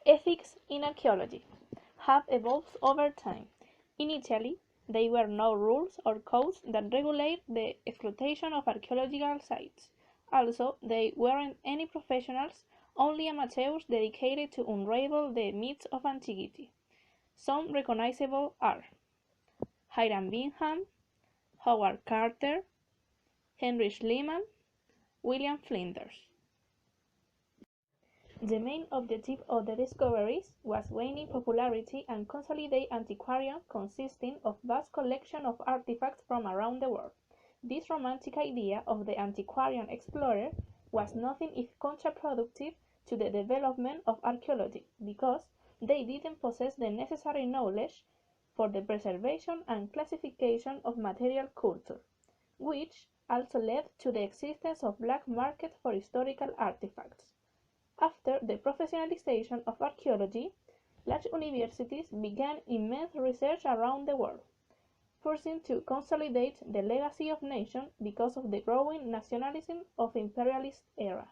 Ethics in archaeology have evolved over time. Initially, there were no rules or codes that regulate the exploitation of archaeological sites. Also, there weren't any professionals, only amateurs dedicated to unravel the myths of antiquity. Some recognizable are Hiram Bingham, Howard Carter, Henry Schliemann, William Flinders. The main objective of the discoveries was gaining popularity and consolidate antiquarian consisting of vast collection of artifacts from around the world. This romantic idea of the antiquarian explorer was nothing if counterproductive to the development of archaeology, because they didn't possess the necessary knowledge for the preservation and classification of material culture, which also led to the existence of black market for historical artifacts. After the professionalization of archaeology, large universities began immense research around the world, forcing to consolidate the legacy of nations because of the growing nationalism of imperialist era.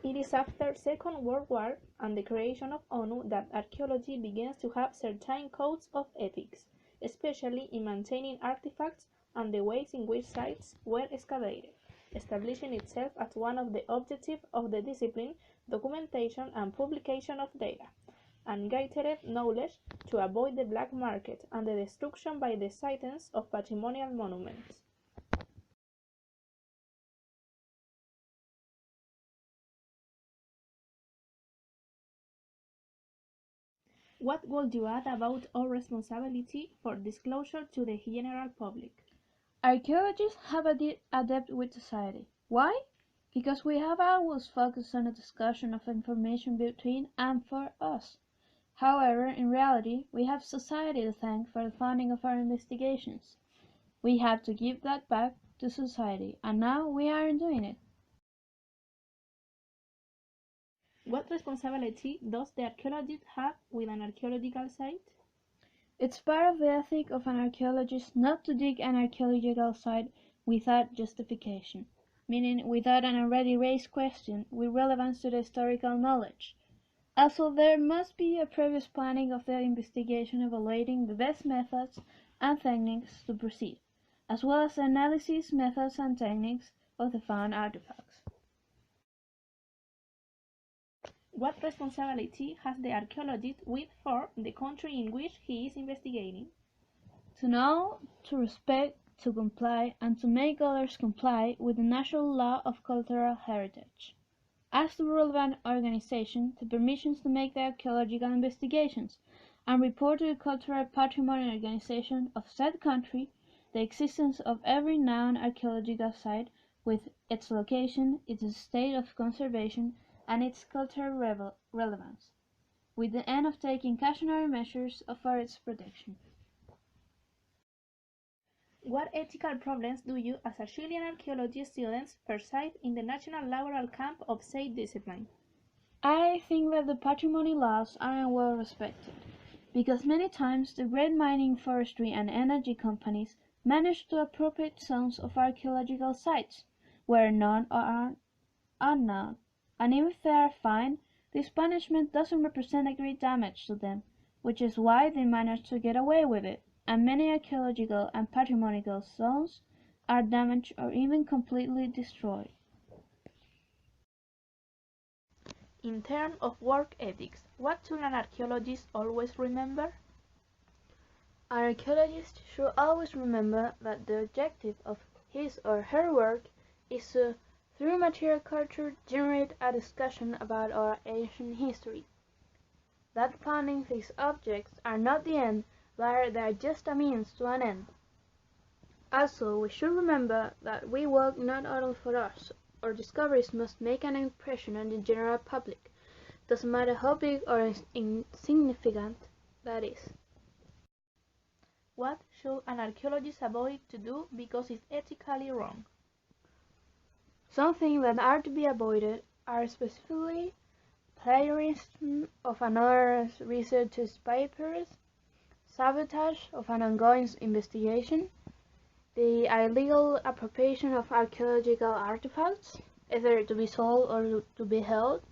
It is after Second World War and the creation of ONU that archaeology begins to have certain codes of ethics, especially in maintaining artifacts and the ways in which sites were excavated, establishing itself as one of the objectives of the discipline, documentation and publication of data, and gathered knowledge to avoid the black market and the destruction by the citizens of patrimonial monuments. What would you add about our responsibility for disclosure to the general public? Archaeologists have adapted with society. Why? Because we have always focused on a discussion of information between and for us. However, in reality, we have society to thank for the funding of our investigations. We have to give that back to society, and now we are doing it. What responsibility does the archaeologist have with an archaeological site? It's part of the ethic of an archaeologist not to dig an archaeological site without justification, meaning without an already raised question with relevance to the historical knowledge. Also, there must be a previous planning of the investigation evaluating the best methods and techniques to proceed, as well as the analysis methods and techniques of the found artifacts. What responsibility has the archaeologist with for the country in which he is investigating? To know, to respect, to comply, and to make others comply with the natural law of cultural heritage. Ask the relevant organization the permissions to make the archaeological investigations, and report to the Cultural Patrimony Organization of said country the existence of every known archaeological site with its location, its state of conservation, and its cultural relevance, with the end of taking cautionary measures for its protection. What ethical problems do you, as a Chilean archaeology student, perceive in the national laboral camp of said discipline? I think that the patrimony laws aren't well respected, because many times the great mining, forestry, and energy companies manage to appropriate zones of archaeological sites, where none are unknown, and even if they are fined, this punishment doesn't represent a great damage to them, which is why they manage to get away with it, and many archaeological and patrimonial zones are damaged or even completely destroyed. In terms of work ethics, what should an archaeologist always remember? An archaeologist should always remember that the objective of his or her work is to, through material culture, generate a discussion about our ancient history. That finding these objects are not the end, but they are just a means to an end. Also, we should remember that we work not only for us. Our discoveries must make an impression on the general public. Doesn't matter how big or insignificant that is. What should an archaeologist avoid to do because it's ethically wrong? Some things that are to be avoided are specifically plagiarism of another researcher's papers, sabotage of an ongoing investigation, the illegal appropriation of archaeological artifacts, either to be sold or to be held,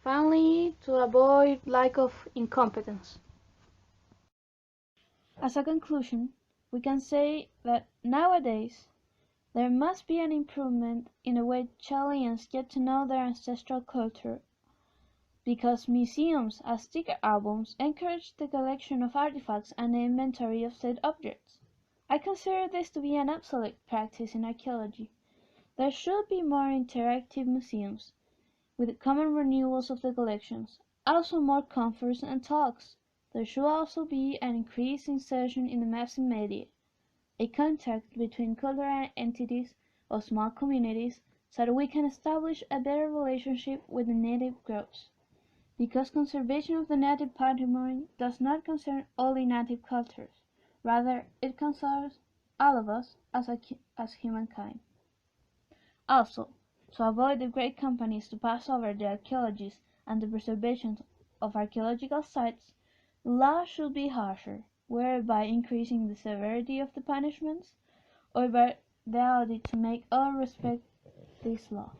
finally, to avoid lack of incompetence. As a conclusion, we can say that nowadays there must be an improvement in the way Chileans get to know their ancestral culture, because museums as sticker albums encourage the collection of artifacts and the inventory of said objects. I consider this to be an obsolete practice in archaeology. There should be more interactive museums, with common renewals of the collections, also more conferences and talks. There should also be an increased insertion in the mass media, a contact between cultural entities of small communities so that we can establish a better relationship with the native groups. Because conservation of the native patrimony does not concern only native cultures, rather it concerns all of us as humankind. Also, to avoid the great companies to pass over the archaeologies and the preservation of archaeological sites, the law should be harsher, whether by increasing the severity of the punishments or by the audit to make all respect this law.